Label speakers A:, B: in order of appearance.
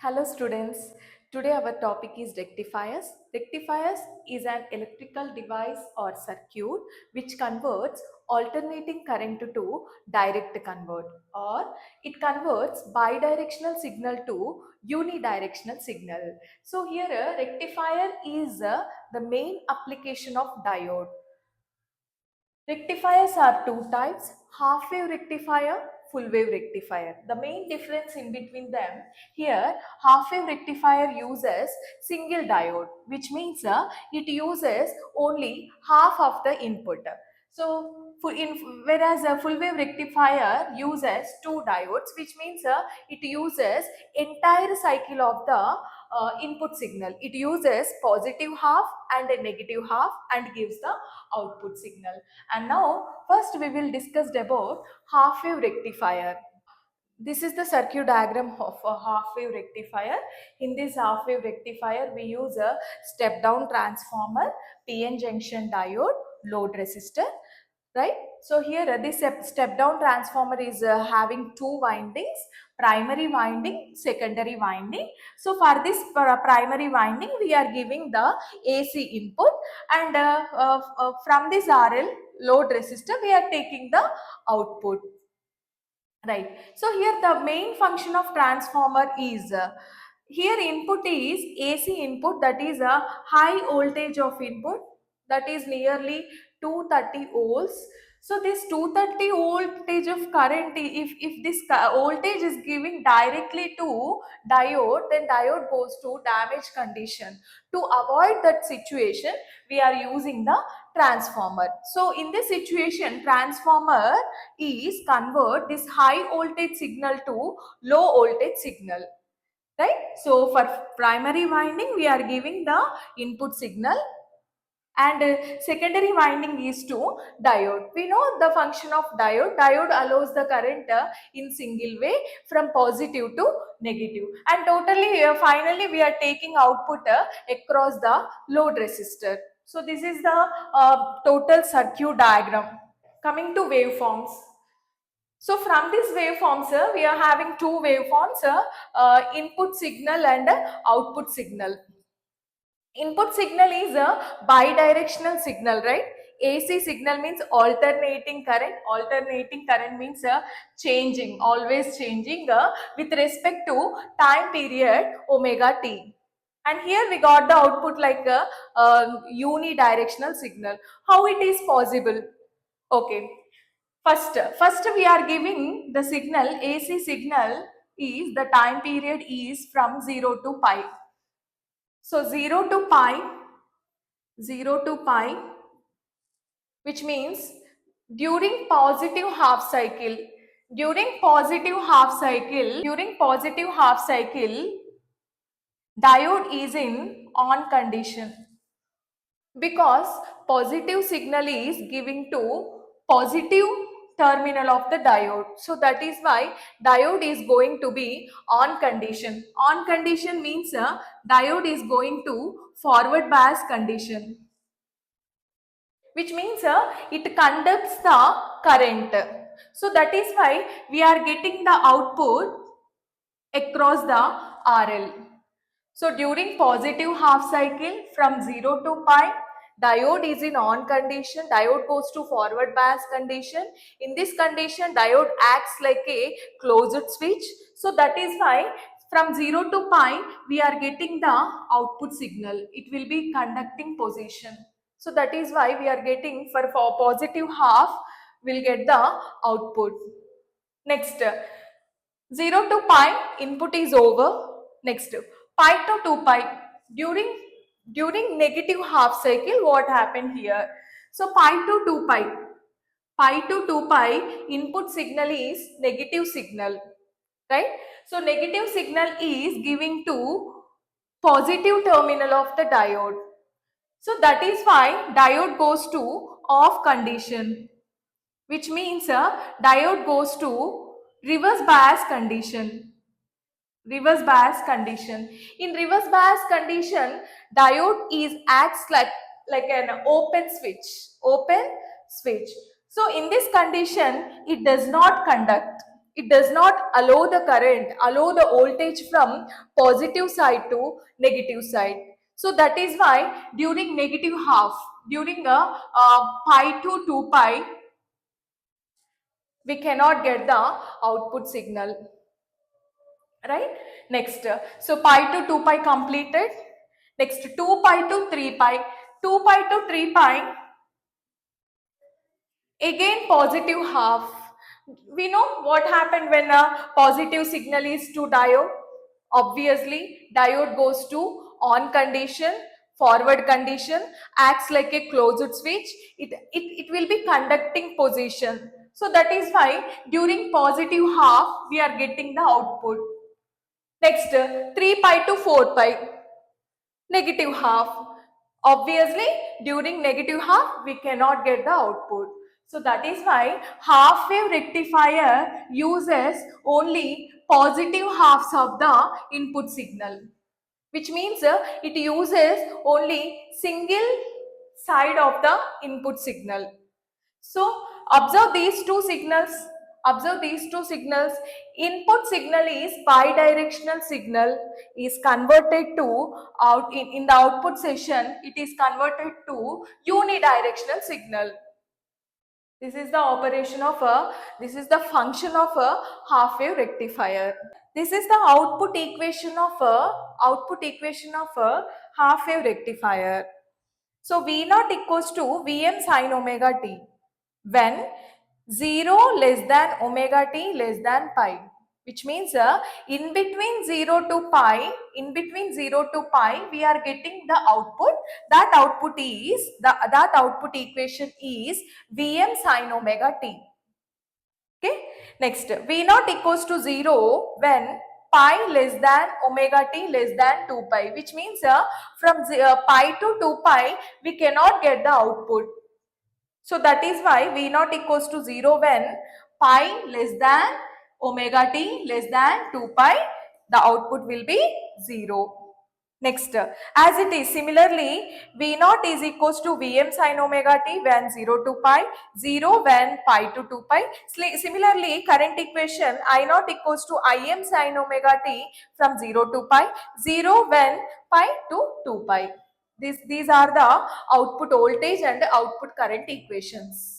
A: Hello students. Today our topic is rectifiers. Rectifiers is an electrical device or circuit which converts alternating current to direct convert, or it converts bidirectional signal to unidirectional signal. So here a rectifier is the main application of diode. Rectifiers are two types, half wave rectifier, full wave rectifier. The main difference in between them, here half wave rectifier uses single diode, which means it uses only half of the input. So whereas a full wave rectifier uses two diodes, which means it uses entire cycle of the input signal. It uses positive half and a negative half and gives the output signal. And now first we will discuss about half wave rectifier. This is the circuit diagram of a half wave rectifier. In this half wave rectifier we use a step down transformer, PN junction diode, load resistor, right? So here this step down transformer is having two windings, primary winding, secondary winding. So for this primary winding we are giving the AC input, and from this RL load resistor we are taking the output, right? So here the main function of transformer is here input is AC input, that is a high voltage of input, that is nearly 230 volts. So this 230 voltage of current, if this voltage is giving directly to diode, then diode goes to damage condition. To avoid that situation, we are using the transformer. So in this situation, transformer is convert this high voltage signal to low voltage signal, right? So for primary winding we are giving the input signal, and secondary winding is to diode. We know the function of diode. Diode allows the current in single way from positive to negative, and totally finally we are taking output across the load resistor. So this is the total circuit diagram. Coming to waveforms, so from these waveforms, we are having two waveforms, input signal and output signal. Input signal is a bidirectional signal, right? AC signal means alternating current. Alternating current means changing, always changing with respect to time period omega t. And here we got the output like a unidirectional signal. How it is possible? Okay. First we are giving the signal, AC signal is the time period is from 0 to pi. So 0 to pi, which means during positive half cycle, during positive half cycle, diode is in on condition, because positive signal is giving to positive terminal of the diode. So that is why diode is going to be on condition. On condition means diode is going to forward bias condition, which means it conducts the current. So that is why we are getting the output across the RL. So during positive half cycle from 0 to pi, diode is in on condition, diode goes to forward bias condition. In this condition, diode acts like a closed switch. So that is why from 0 to pi, we are getting the output signal. It will be conducting position. So that is why we are getting for positive half, we'll get the output. Next, 0 to pi, input is over. Next, pi to 2 pi. During negative half cycle, what happened here? So pi to 2 pi. Pi to 2 pi, input signal is negative signal, right? So negative signal is giving to positive terminal of the diode. So that is why diode goes to off condition, which means diode goes to reverse bias condition. Reverse bias condition. In reverse bias condition, diode is acts like an open switch. Open switch. So in this condition, it does not conduct. It does not allow the voltage from positive side to negative side. So that is why during negative half, during a pi to 2 pi, we cannot get the output signal, right? Next, so pi to 2 pi completed. Next, 2 pi to 3 pi. 2 pi to 3 pi, again positive half. We know what happened when a positive signal is to diode. Obviously, diode goes to on condition, forward condition, acts like a closed switch. It will be conducting position. So that is why during positive half, we are getting the output. Next, 3 pi to 4 pi, negative half. Obviously, during negative half, we cannot get the output. So that is why half wave rectifier uses only positive halves of the input signal, which means it uses only single side of the input signal. So observe these two signals. Observe these two signals. Input signal is bidirectional signal, is converted to in the output session. It is converted to unidirectional signal. This is the operation of a. This is the function of a half wave rectifier. This is the output equation of a half wave rectifier. So V naught equals to Vm sin omega t when 0 less than omega t less than pi, which means in between 0 to pi we are getting the output. That output equation is Vm sin omega t. Okay. Next, V naught equals to 0 when pi less than omega t less than 2 pi, which means from pi to 2 pi we cannot get the output. So that is why V naught equals to 0 when pi less than omega t less than 2 pi, the output will be 0. Next, as it is similarly, V naught is equals to Vm sin omega t when 0 to pi, 0 when pi to 2 pi. Similarly, current equation I naught equals to Im sin omega t from 0 to pi, 0 when pi to 2 pi. These are the output voltage and output current equations.